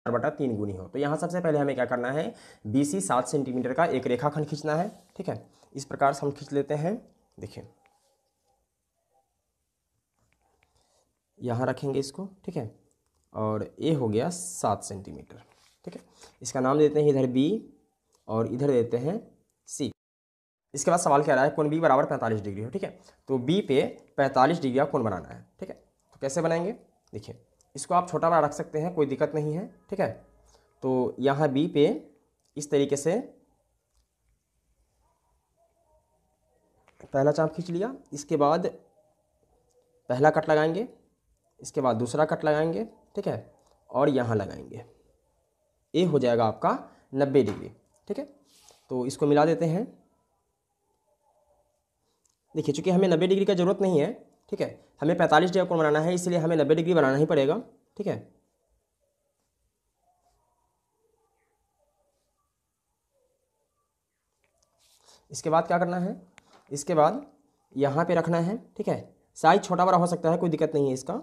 4/3 गुनी हो। तो यहाँ सबसे पहले हमें क्या करना है, BC 7 सेंटीमीटर का एक रेखाखंड खींचना है। ठीक है, इस प्रकार से हम खींच लेते हैं। देखिए यहाँ रखेंगे इसको। ठीक है, और ये हो गया 7 सेंटीमीटर। ठीक है, इसका नाम देते हैं इधर B और इधर देते हैं C। इसके बाद सवाल कह रहा है कोण B बराबर 45 डिग्री हो। ठीक है, तो B पे 45 डिग्री का कोण बनाना है। ठीक है, तो कैसे बनाएंगे, देखिए इसको आप छोटा बड़ा रख सकते हैं, कोई दिक्कत नहीं है। ठीक है, तो यहाँ B पे इस तरीके से पहला चाप खींच लिया, इसके बाद पहला कट लगाएंगे, इसके बाद दूसरा कट लगाएंगे। ठीक है, और यहाँ लगाएंगे, ये हो जाएगा आपका 90 डिग्री। ठीक है, तो इसको मिला देते हैं। देखिए चूंकि हमें 90 डिग्री का ज़रूरत नहीं है, ठीक है, हमें 45 डिग्री का कोण बनाना है, इसलिए हमें 90 डिग्री बनाना ही पड़ेगा। ठीक है, इसके बाद क्या करना है, इसके बाद यहाँ पे रखना है। ठीक है, साइज छोटा बड़ा हो सकता है, कोई दिक्कत नहीं है इसका।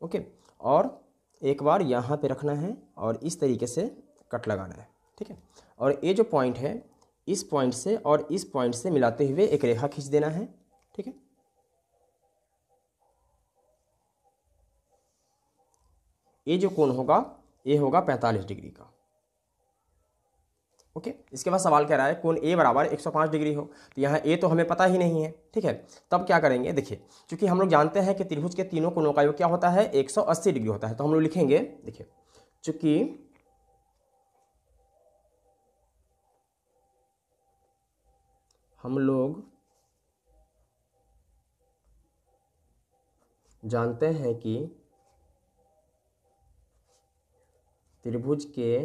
ओके, और एक बार यहाँ पे रखना है और इस तरीके से कट लगाना है। ठीक है, और ये जो पॉइंट है, इस पॉइंट से और इस पॉइंट से मिलाते हुए एक रेखा खींच देना है। ठीक है, ये जो कोण होगा ये होगा 45 डिग्री का। ओके, इसके बाद सवाल कह रहा है कोण A बराबर 105 डिग्री हो। तो यहाँ A तो हमें पता ही नहीं है। ठीक है, तब क्या करेंगे, देखिए क्योंकि हम लोग जानते हैं कि त्रिभुज के तीनों कोणों का योग क्या होता है, 180 डिग्री होता है। तो हम लोग लिखेंगे, देखिए चूंकि हम लोग जानते हैं कि त्रिभुज के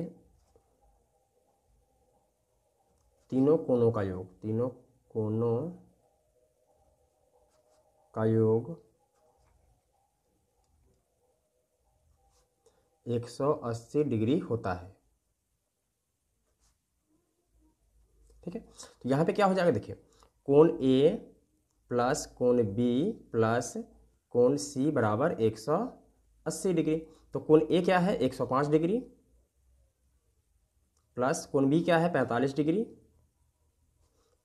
तीनों कोणों का योग 180 डिग्री होता है। ठीक है, तो यहाँ पे क्या हो जाएगा, देखिए कोण A प्लस कोण B प्लस कोण C बराबर 180 डिग्री। तो कोण A क्या है 105 डिग्री, प्लस कोण B क्या है 45 डिग्री,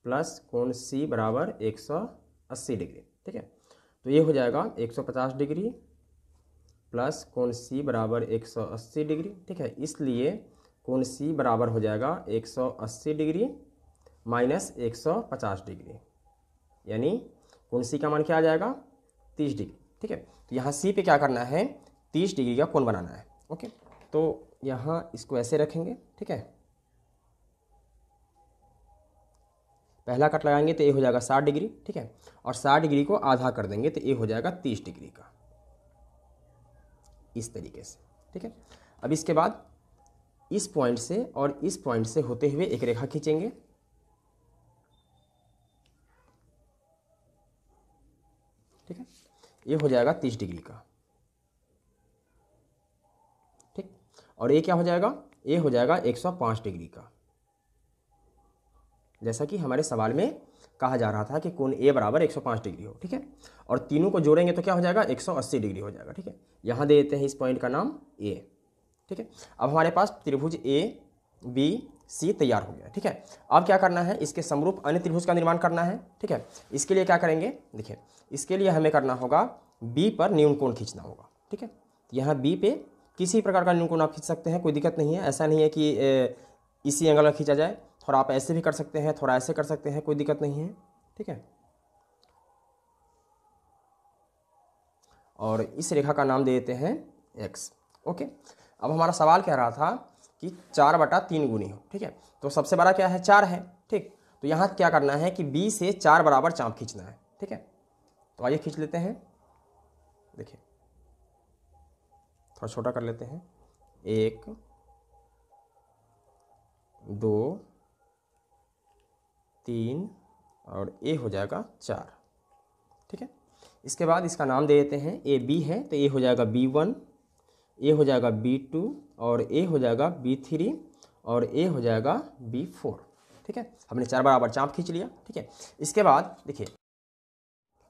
प्लस कोण C बराबर 180 डिग्री। ठीक है, तो ये हो जाएगा 150 डिग्री प्लस कोण C बराबर 180 डिग्री। ठीक है, इसलिए कोण C बराबर हो जाएगा 180 डिग्री माइनस 150 डिग्री, यानी कोण C का मान क्या आ जाएगा 30 डिग्री। ठीक है, तो यहाँ C पे क्या करना है, 30 डिग्री का कोण बनाना है। ओके, तो यहाँ इसको ऐसे रखेंगे। ठीक है, पहला कट लगाएंगे तो ये हो जाएगा 60 डिग्री। ठीक है, और 60 डिग्री को आधा कर देंगे तो ये हो जाएगा 30 डिग्री का, इस तरीके से। ठीक है, अब इसके बाद इस पॉइंट से और इस पॉइंट से होते हुए एक रेखा खींचेंगे। ठीक है, ये हो जाएगा 30 डिग्री का। ठीक, और ये क्या हो जाएगा, ये हो जाएगा 105 डिग्री का, जैसा कि हमारे सवाल में कहा जा रहा था कि कोण A बराबर 105 डिग्री हो। ठीक है, और तीनों को जोड़ेंगे तो क्या हो जाएगा 180 डिग्री हो जाएगा। ठीक है, यहाँ दे देते हैं इस पॉइंट का नाम A। ठीक है, अब हमारे पास त्रिभुज A B C तैयार हो गया। ठीक है, अब क्या करना है, इसके समरूप अन्य त्रिभुज का निर्माण करना है। ठीक है, इसके लिए क्या करेंगे, देखिए इसके लिए हमें करना होगा B पर न्यून कोण खींचना होगा। ठीक है, यहाँ B पे किसी प्रकार का न्यून कोण आप खींच सकते हैं, कोई दिक्कत नहीं है। ऐसा नहीं है कि इसी एंगल का खींचा जाए, थोड़ा आप ऐसे भी कर सकते हैं, थोड़ा ऐसे कर सकते हैं, कोई दिक्कत नहीं है। ठीक है, और इस रेखा का नाम दे देते हैं x। ओके, अब हमारा सवाल कह रहा था कि 4/3 गुनी हो। ठीक है, तो सबसे बड़ा क्या है 4 है। ठीक, तो यहाँ क्या करना है कि B से 4 बराबर चाप खींचना है। ठीक है, तो आइए खींच लेते हैं। देखिए थोड़ा छोटा कर लेते हैं, 1 2 3 और ये हो जाएगा 4। ठीक है, इसके बाद इसका नाम दे देते हैं, ए B है तो ये हो जाएगा B1, ये हो जाएगा B2 और ये हो जाएगा B3 और ये हो जाएगा B4। ठीक है, हमने 4 बराबर चाप खींच लिया। ठीक है, इसके बाद देखिए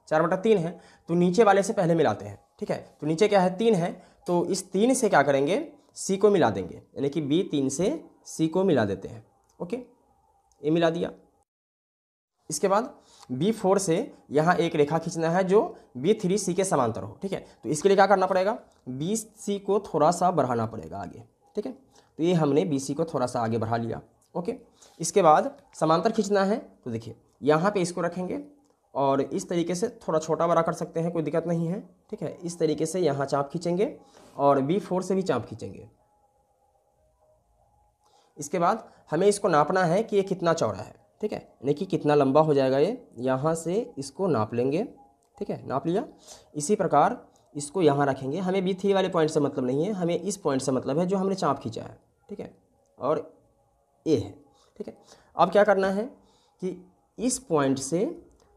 4/3 है तो नीचे वाले से पहले मिलाते हैं। ठीक है, तो नीचे क्या है 3 है, तो इस 3 से क्या करेंगे, सी को मिला देंगे, यानी कि B3 से सी को मिला देते हैं। ओके, ये मिला दिया। इसके बाद B4 से यहाँ एक रेखा खींचना है जो B3 सी के समांतर हो। ठीक है, तो इसके लिए क्या करना पड़ेगा, BC को थोड़ा सा बढ़ाना पड़ेगा आगे। ठीक है, तो ये हमने BC को थोड़ा सा आगे बढ़ा लिया। ओके, इसके बाद समांतर खींचना है, तो देखिए यहाँ पे इसको रखेंगे और इस तरीके से थोड़ा छोटा बड़ा कर सकते हैं, कोई दिक्कत नहीं है। ठीक है, इस तरीके से यहाँ चाप खींचेंगे और B4 से भी चाप खींचेंगे। इसके बाद हमें इसको नापना है कि ये कितना चौड़ा है। ठीक है, यानी कि कितना लंबा हो जाएगा ये, यहाँ से इसको नाप लेंगे। ठीक है, नाप लिया। इसी प्रकार इसको यहाँ रखेंगे। हमें B3 वाले पॉइंट से मतलब नहीं है, हमें इस पॉइंट से मतलब है जो हमने चाप खींचा है। ठीक है, और ये है। ठीक है, अब क्या करना है कि इस पॉइंट से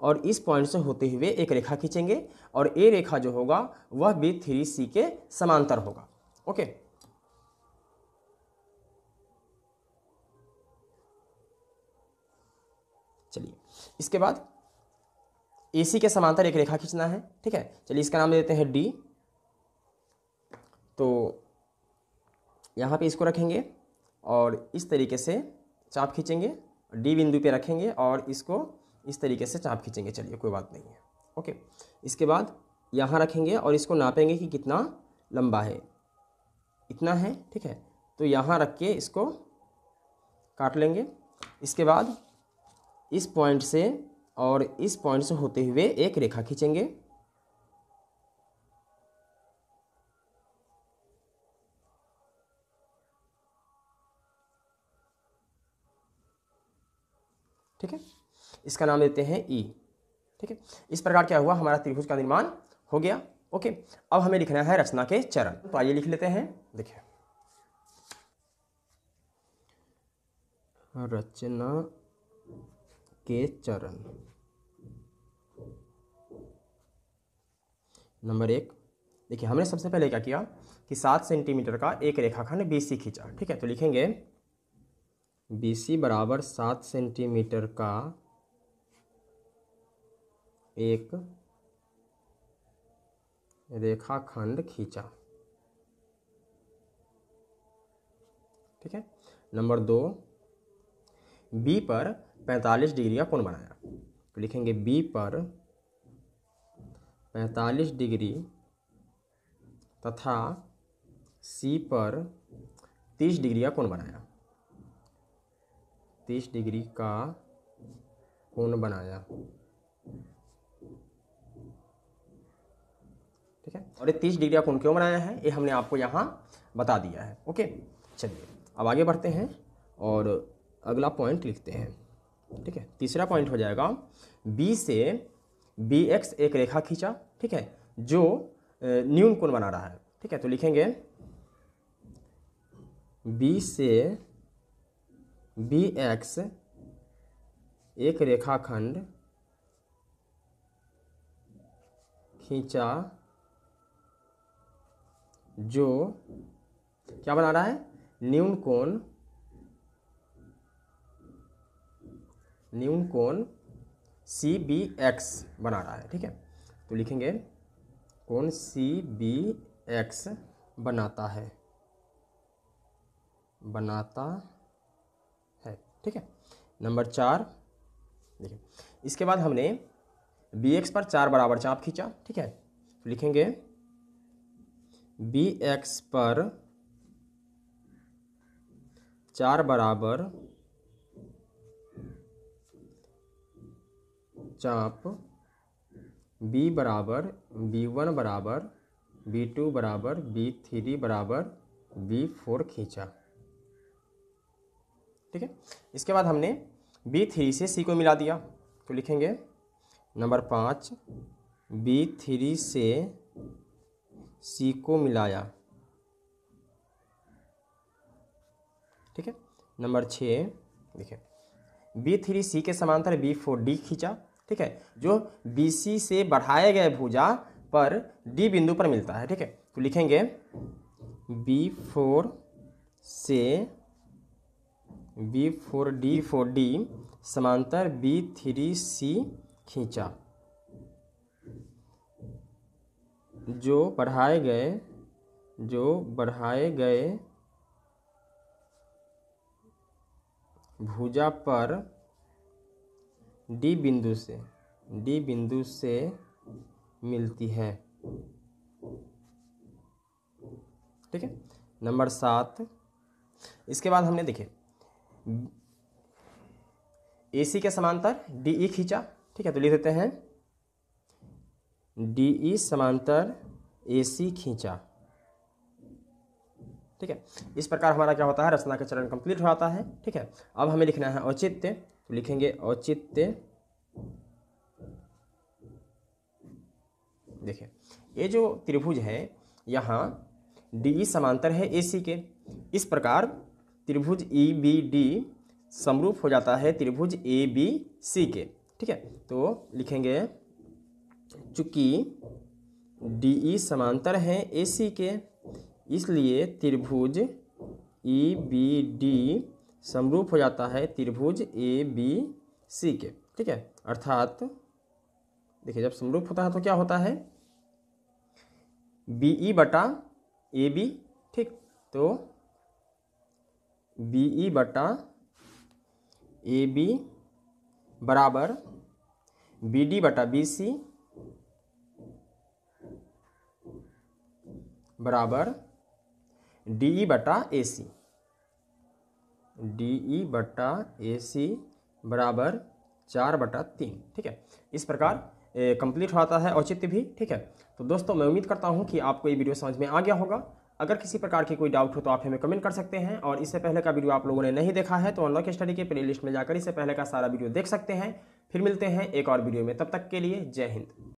और इस पॉइंट से होते हुए एक रेखा खींचेंगे और ये रेखा जो होगा वह B3C के समांतर होगा। ओके, चलिए इसके बाद AC के समांतर एक रेखा खींचना है। ठीक है, चलिए इसका नाम दे देते हैं D। तो यहाँ पे इसको रखेंगे और इस तरीके से चाप खींचेंगे, D बिंदु पे रखेंगे और इसको इस तरीके से चाप खींचेंगे। चलिए कोई बात नहीं है। ओके, इसके बाद यहाँ रखेंगे और इसको नापेंगे कि कितना लंबा है, इतना है। ठीक है, तो यहाँ रख के इसको काट लेंगे। इसके बाद इस पॉइंट से और इस पॉइंट से होते हुए एक रेखा खींचेंगे। ठीक है, इसका नाम देते हैं E। ठीक है, इस प्रकार क्या हुआ, हमारा त्रिभुज का निर्माण हो गया। ओके, अब हमें लिखना है रचना के चरण। तो आइए लिख लेते हैं। देखिए, रचना के चरण। नंबर 1, देखिए हमने सबसे पहले क्या किया कि 7 सेंटीमीटर का एक रेखाखंड BC खींचा। ठीक है, तो लिखेंगे BC बराबर 7 सेंटीमीटर का एक रेखाखंड खींचा। ठीक है, नंबर 2, B पर 45 डिग्री का कोण बनाया। तो लिखेंगे B पर 45 डिग्री तथा C पर 30 डिग्री का कोण बनाया। 30 डिग्री का कोण बनाया। ठीक है, और ये 30 डिग्री का कोण क्यों बनाया है ये हमने आपको यहाँ बता दिया है। ओके, चलिए अब आगे बढ़ते हैं और अगला पॉइंट लिखते हैं। ठीक है, तीसरा पॉइंट हो जाएगा B से BX एक रेखा खींचा। ठीक है, जो न्यून कोण बना रहा है। ठीक है, तो लिखेंगे B से BX एक रेखाखंड खींचा जो क्या बना रहा है, न्यून कोण CBX बना रहा है। ठीक है, तो लिखेंगे कोण CBX बनाता है। ठीक है, नंबर 4, देखिए इसके बाद हमने BX पर 4 बराबर चाप खींचा। ठीक है, तो लिखेंगे BX पर 4 बराबर चाप B बराबर B1 बराबर B2 बराबर B3 बराबर B4 खींचा। ठीक है, इसके बाद हमने B3 से C को मिला दिया। तो लिखेंगे नंबर 5, B3 से C को मिलाया। ठीक है, नंबर 6, देखिए B3C के समांतर B4D खींचा। ठीक है, जो BC से बढ़ाए गए भुजा पर D बिंदु पर मिलता है। ठीक है, तो लिखेंगे B4 से B4D समांतर B3C खींचा, जो बढ़ाए गए भुजा पर डी बिंदु से मिलती है। ठीक है। नंबर 7, इसके बाद हमने देखे AC के समांतर DE खींचा। ठीक है, तो लिख देते हैं DE समांतर AC खींचा। ठीक है, इस प्रकार हमारा क्या होता है, रचना का चरण कंप्लीट हो जाता है। ठीक है, अब हमें लिखना है औचित्य, तो लिखेंगे औचित्य। देखिए ये जो त्रिभुज है यहाँ DE समांतर है AC के, इस प्रकार त्रिभुज EBD समरूप हो जाता है त्रिभुज ABC के। ठीक है, तो लिखेंगे चूंकि DE समांतर है AC के, इसलिए त्रिभुज EBD समरूप हो जाता है त्रिभुज ABC के। ठीक है, अर्थात देखिए जब समरूप होता है तो क्या होता है, BE बटा AB। ठीक, तो BE बटा AB बराबर BD बटा BC बराबर DE बटा AC। DE बटा AC बराबर 4/3। ठीक है, इस प्रकार कंप्लीट होता है औचित्य भी। ठीक है, तो दोस्तों मैं उम्मीद करता हूं कि आपको ये वीडियो समझ में आ गया होगा। अगर किसी प्रकार की कोई डाउट हो तो आप हमें कमेंट कर सकते हैं, और इससे पहले का वीडियो आप लोगों ने नहीं देखा है तो अनलॉक स्टडी के प्लेलिस्ट में जाकर इससे पहले का सारा वीडियो देख सकते हैं। फिर मिलते हैं एक और वीडियो में, तब तक के लिए जय हिंद।